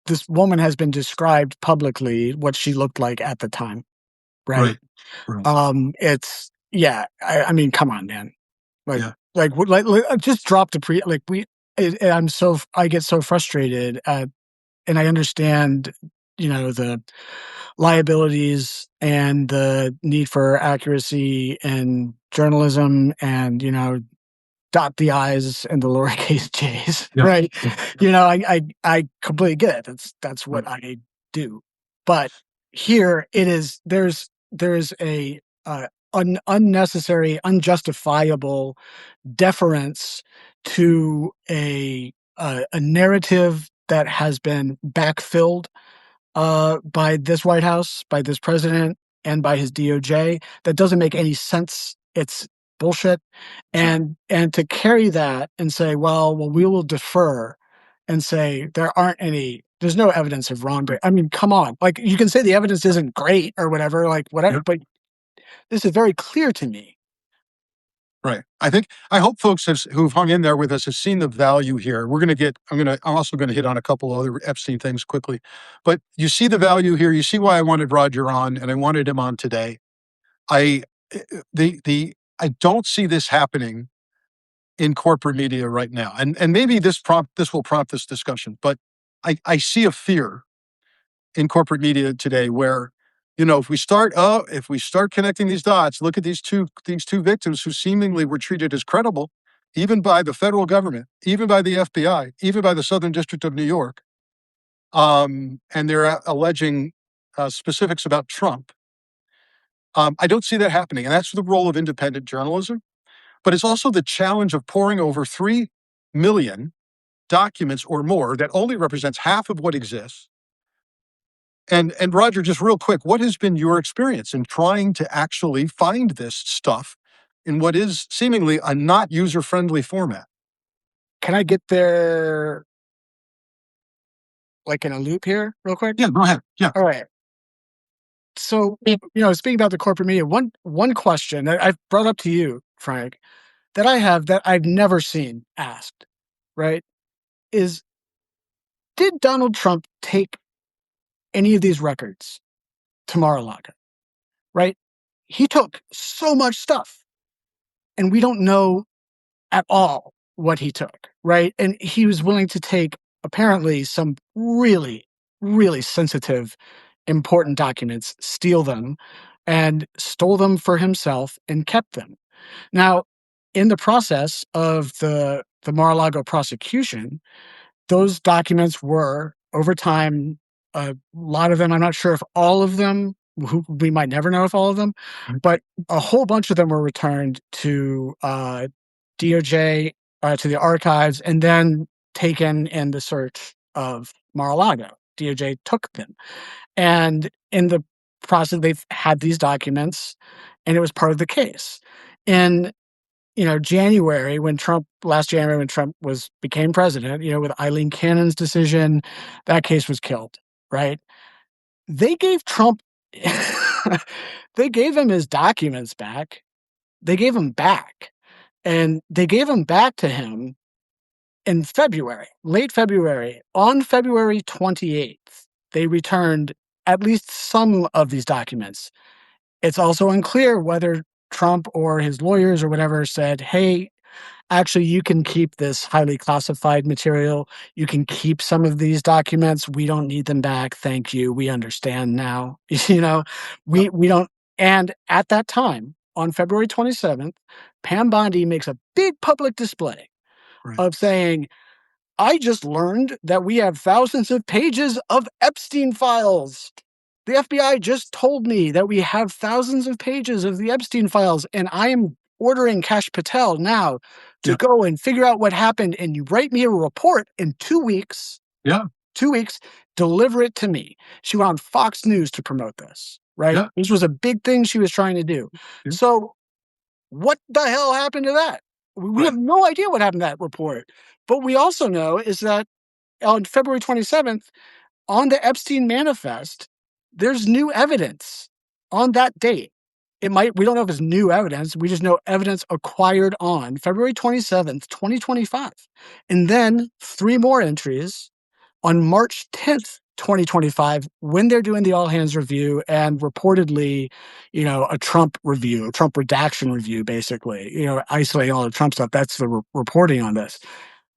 this woman has been described publicly what she looked like at the time, right? right, right. It's yeah. I mean, come on, man. Like Yeah, just drop the pre. Like I get so frustrated at, and I understand, the liabilities and the need for accuracy and journalism and, dot the i's and the lowercase j's, yeah, right? yeah, I completely get it. That's what right, I do. But here it is. There's a unnecessary, unjustifiable deference to a narrative that has been backfilled by this White House, by this president, and by his DOJ. That doesn't make any sense. It's bullshit. And to carry that and say, well, we will defer and say there's no evidence of wrongdoing. right, I mean, come on. Like you can say the evidence isn't great or whatever, like whatever, yeah. but this is very clear to me. Right. I hope folks who've hung in there with us have seen the value here. I'm also going to hit on a couple other Epstein things quickly, but you see the value here. You see why I wanted Roger on and I wanted him on today. I, I don't see this happening in corporate media right now. And maybe this will prompt this discussion, but I see a fear in corporate media today where, if we start connecting these dots, look at these two victims who seemingly were treated as credible, even by the federal government, even by the FBI, even by the Southern District of New York, and they're alleging specifics about Trump. I don't see that happening, and that's the role of independent journalism. But it's also the challenge of poring over 3 million documents or more that only represents half of what exists. And Roger, just real quick, what has been your experience in trying to actually find this stuff in what is seemingly a not user-friendly format? Can I get there like in a loop here real quick? Yeah, go ahead. Yeah, All right. So, speaking about the corporate media, one question that I've brought up to you, Frank, that I have that I've never seen asked, right, is did Donald Trump take any of these records to Mar-a-Lago, right? He took so much stuff, and we don't know at all what he took, right? And he was willing to take apparently some really, really sensitive, important documents, steal them, and stole them for himself and kept them. Now, in the process of the Mar-a-Lago prosecution, those documents were over time, a lot of them, I'm not sure if all of them, we might never know if all of them, but a whole bunch of them were returned to DOJ, to the archives, and then taken in the search of Mar-a-Lago. DOJ took them. And in the process, they've had these documents, and it was part of the case. And January last January when Trump became president, with Eileen Cannon's decision, that case was killed, right? They gave Trump they gave him his documents back. They gave him back, and they gave him back to him in February, late February. On February 28th, they returned at least some of these documents. It's also unclear whether Trump or his lawyers or whatever said, "Hey, actually, you can keep this highly classified material. You can keep some of these documents. We don't need them back. Thank you. We understand now." Yeah. We don't. And at that time, on February 27th, Pam Bondi makes a big public display Right. of saying, "I just learned that we have thousands of pages of Epstein files. The FBI just told me that we have thousands of pages of the Epstein files, and I am ordering Kash Patel now to Yeah. go and figure out what happened. And you write me a report in 2 weeks, Yeah. 2 weeks, deliver it to me." She went on Fox News to promote this, right? Yeah. This was a big thing she was trying to do. Yeah. So, what the hell happened to that? We Right. have no idea what happened to that report. But we also know is that on February 27th, on the Epstein manifest, there's new evidence on that date. We don't know if it's new evidence. We just know evidence acquired on February 27th, 2025. And then 3 more entries on March 10th, 2025, when they're doing the all hands review and reportedly, a Trump review, a Trump redaction review, basically, isolating all the Trump stuff. That's the reporting on this.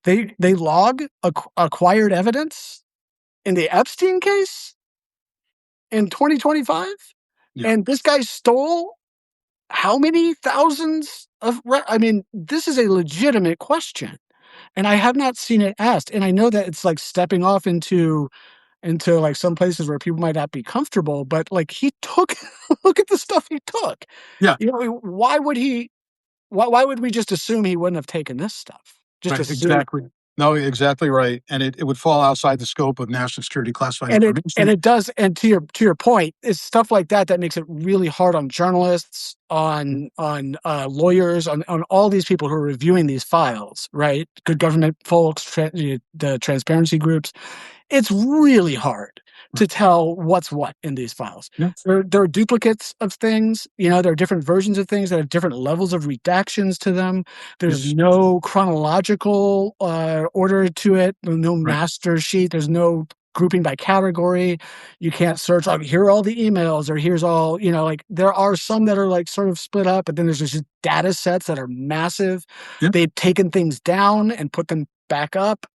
They log acquired evidence in the Epstein case in 2025, Yeah. and this guy stole how many thousands of I mean, this is a legitimate question, and I have not seen it asked, and I know that it's, like, stepping off into, like, some places where people might not be comfortable, but, like, he took look at the stuff he took. Yeah. Why would we just assume he wouldn't have taken this stuff? Just Right. assume. Exactly. No, exactly right. And it would fall outside the scope of national security classified And information. it does, and to your point, it's stuff like that that makes it really hard on journalists, on lawyers, on all these people who are reviewing these files, right? Good government folks, the transparency groups. It's really hard Right. to tell what's what in these files. Yeah. There are duplicates of things, there are different versions of things that have different levels of redactions to them. There's Yes. no chronological order to it, no Right. master sheet, there's no grouping by category. You can't search like here are all the emails or here's all, like there are some that are like sort of split up, but then there's just data sets that are massive. Yeah. They've taken things down and put them back up.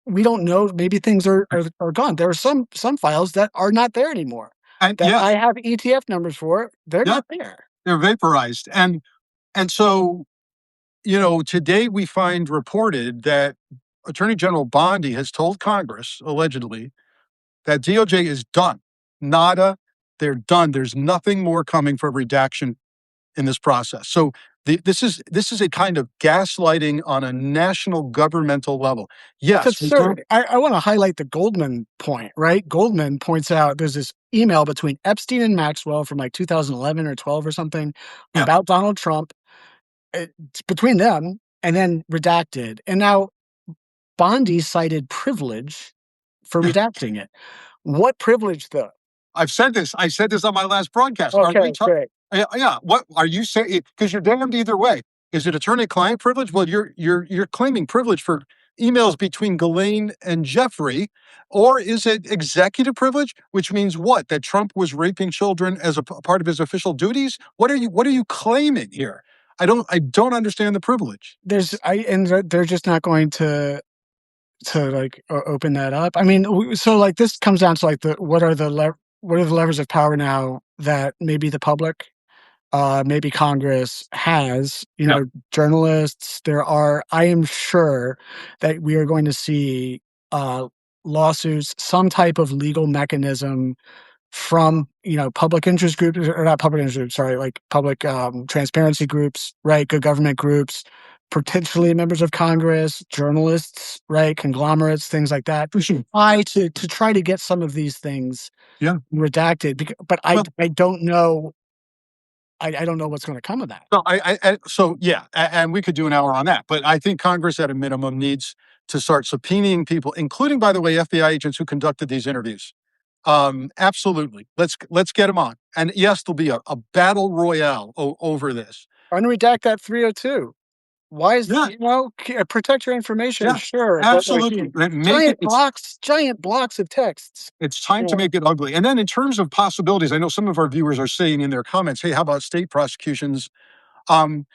We don't know. Maybe things are gone. There are some files that are not there anymore And that yeah. I have ETF numbers for. They're Yeah. not there. They're vaporized. And so, today we find reported that Attorney General Bondi has told Congress, allegedly, that DOJ is done. Nada, they're done. There's nothing more coming for redaction in this process. So this is a kind of gaslighting on a national governmental level. It's Yes, absurd. I want to highlight the Goldman point, right? Goldman points out there's this email between Epstein and Maxwell from like 2011 or 12 or something yeah, about Donald Trump. It's between them and then redacted. And now Bondi cited privilege for yeah. redacting it. What privilege, though? I've said this. I said this on my last broadcast. Are we Okay, talking? great. Yeah, yeah. What are you saying? Because you're damned either way. Is it attorney-client privilege? Well, you're claiming privilege for emails between Ghislaine and Jeffrey, or is it executive privilege? Which means what? That Trump was raping children as a part of his official duties? What are you claiming here? I don't understand the privilege. They're just not going to like open that up. I mean, so like this comes down to like what are the levers of power now that maybe the public, maybe Congress has, Yeah. journalists. I am sure that we are going to see lawsuits, some type of legal mechanism from, public interest groups, or not public interest groups, sorry, like public transparency groups, right? Good government groups, potentially members of Congress, journalists, right? Conglomerates, things like that. We should try to get some of these things Yeah. redacted. But I Well, I don't know I don't know what's going to come of that. So so yeah, and we could do an hour on that. But I think Congress, at a minimum, needs to start subpoenaing people, including, by the way, FBI agents who conducted these interviews. Absolutely, let's get them on. And yes, there'll be a battle royale over this. Unredact that 302. Why is Yeah, protect your information, yeah, sure, but like absolutely. Make it. giant blocks of texts. It's time to Yeah. make it ugly. And then, in terms of possibilities, I know some of our viewers are saying in their comments, "Hey, how about state prosecutions?"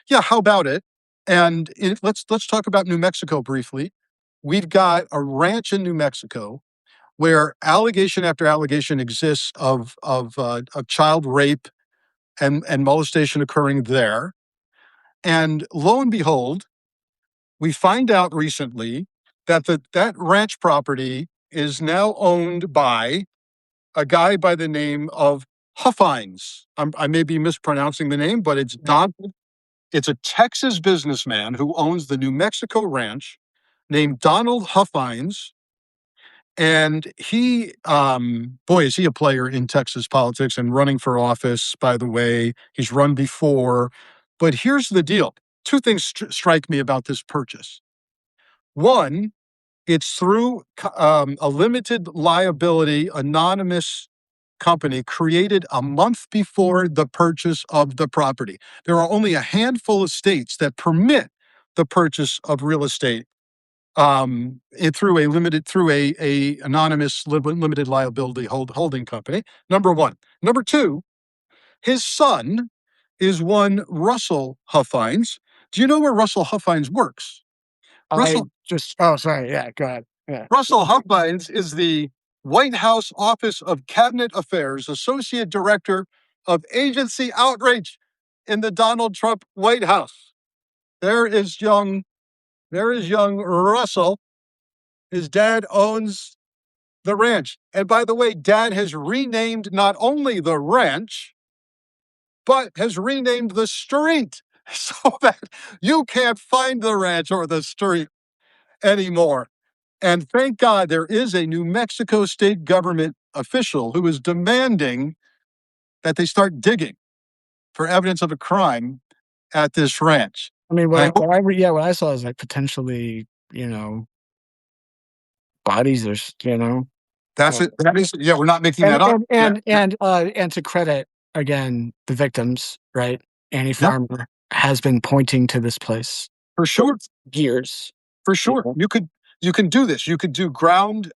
Yeah, how about it? And let's talk about New Mexico briefly. We've got a ranch in New Mexico where allegation after allegation exists of child rape and molestation occurring there. And lo and behold, we find out recently that that ranch property is now owned by a guy by the name of Huffines. I may be mispronouncing the name, but it's a Texas businessman who owns the New Mexico ranch named Donald Huffines. And he, boy, is he a player in Texas politics and running for office, by the way. He's run before. But here's the deal. Two things strike me about this purchase. One, it's through a limited liability anonymous company created a month before the purchase of the property. There are only a handful of states that permit the purchase of real estate through a anonymous limited liability holding company. Number one. Number two, his son is one Russell Huffines. Do you know where Russell Huffines works? I Russell just oh, sorry, yeah, go ahead. Yeah. Russell Huffines is the White House Office of Cabinet Affairs Associate Director of Agency Outreach in the Donald Trump White House. There is young, there is young Russell. His dad owns the ranch. And by the way, dad has renamed not only the ranch, but has renamed the street so that you can't find the ranch or the street anymore. And thank God there is a New Mexico state government official who is demanding that they start digging for evidence of a crime at this ranch. I mean, And I hope what I saw is like potentially, bodies or that's uh, it. That is, yeah, we're not making that up. Yeah, and to credit again the victims, right? Annie yeah, Farmer has been pointing to this place for for sure. years. For You sure. know? You can do this. You could do ground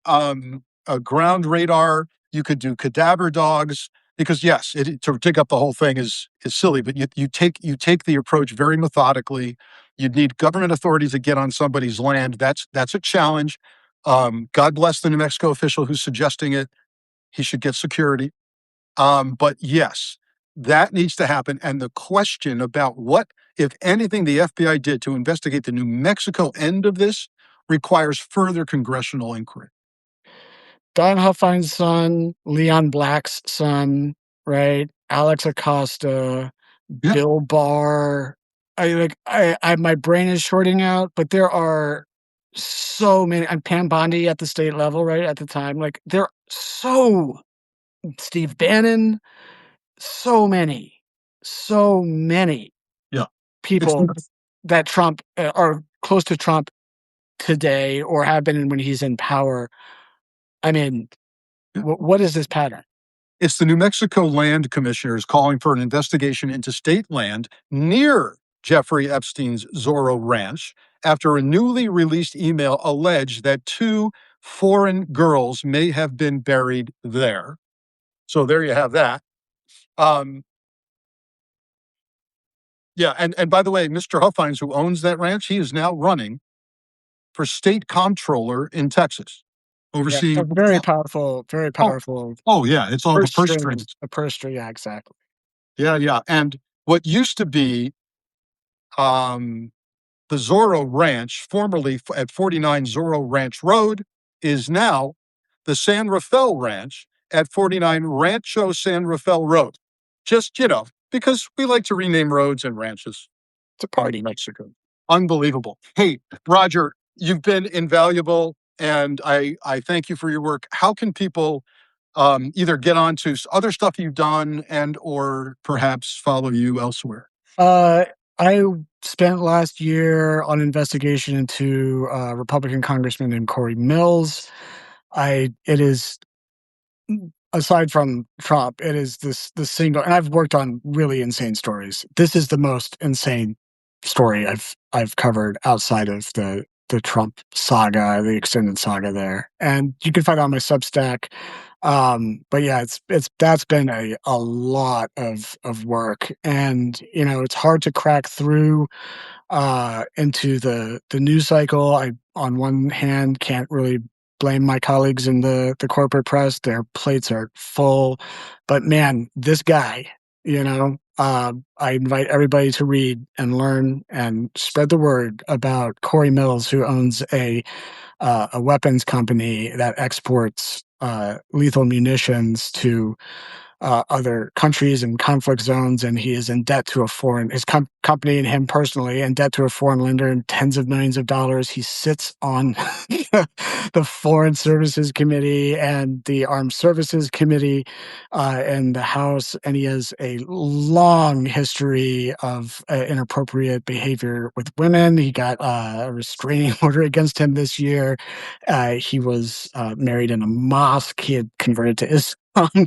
radar. You could do cadaver dogs. Because yes, to dig up the whole thing is silly, but you take the approach very methodically. You'd need government authorities to get on somebody's land. That's a challenge. God bless the New Mexico official who's suggesting it. He should get security. But yes, that needs to happen. And the question about what, if anything, the FBI did to investigate the New Mexico end of this requires further congressional inquiry. Don Huffine's son, Leon Black's son, right? Alex Acosta, Yeah, Bill Barr. My brain is shorting out, but there are so many. And Pam Bondi at the state level, right at the time, like there so Steve Bannon, so many yeah. It's people that Trump are close to Trump today or have been when he's in power. I mean, what is this pattern? it's the New Mexico land commissioners calling for an investigation into state land near Jeffrey Epstein's Zorro Ranch after a newly released email alleged that two foreign girls may have been buried there. So there you have that. Um, Yeah, and by the way, Mr. Huffines, who owns that ranch, he is now running for state comptroller in Texas, Yeah, a overseeing. very Oh, powerful oh yeah, it's all the purse purse strings, strings. a purse string, yeah, exactly. Yeah, yeah, and what used to be um, the Zorro Ranch, formerly at 49 Zorro Ranch Road, is now the San Rafael Ranch at 49 Rancho San Rafael Road. Just because we like to rename roads and ranches. It's a party. Mexico. Unbelievable. Hey, Roger, you've been invaluable and I thank you for your work. How can people either get on to other stuff you've done and or perhaps follow you elsewhere? Uh, I spent last year on investigation into a Republican congressman named Corey Mills. It is aside from Trump, it is the single, and I've worked on really insane stories. This is the most insane story I've covered outside of the Trump saga, the extended saga there. And you can find it on my Substack. But yeah, it's that's been a lot of work. And it's hard to crack through into the news cycle. I, on one hand, can't really blame my colleagues in the corporate press. Their plates are full, but man, this guy, I invite everybody to read and learn and spread the word about Corey Mills, who owns a weapons company that exports lethal munitions to other countries and conflict zones, and he is in debt to a foreign his company and him personally in debt to a foreign lender in tens of millions of dollars. He sits on the Foreign Services Committee and the Armed Services Committee in the House, and he has a long history of inappropriate behavior with women. He got a restraining order against him this year. He was married in a mosque. He had converted to Islam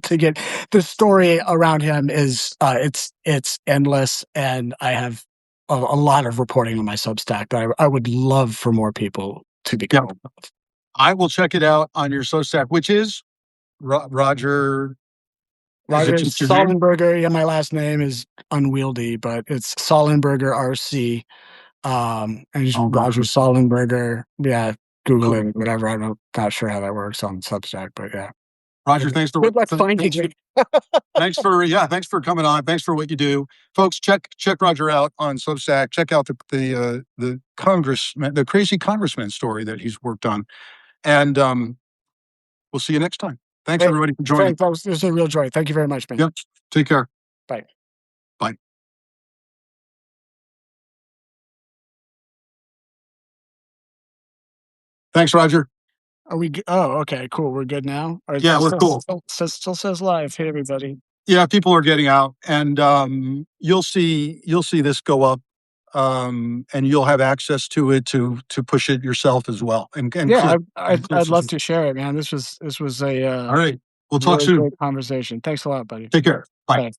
to get the story around him is it's endless, and I have a lot of reporting on my Substack that I would love for more people to become. Yeah. I will check it out on your Substack, which is Roger. Roger Is it just your name? Sollenberger. Yeah, my last name is unwieldy, but it's Sollenberger RC. And just Roger Sollenberger. Yeah, Google it, whatever. Not sure how that works on Substack, but yeah. Roger, thanks for thanks for coming on. Thanks for what you do, folks. Check Roger out on Substack. Check out the congressman, the crazy congressman story that he's worked on, and we'll see you next time. Thanks everybody for joining. This was a real joy. Thank you very much, man. Yep. Take care. Bye. Bye. Thanks, Roger. Are we? Oh, okay, cool. We're good now. Yeah, we're cool. Still says live. Hey, everybody. Yeah, people are getting out, and you'll see this go up, and you'll have access to it to push it yourself as well. And yeah, I'd love to share it, man. This was a all right. We'll talk soon. Great conversation. Thanks a lot, buddy. Take care. Bye. Bye.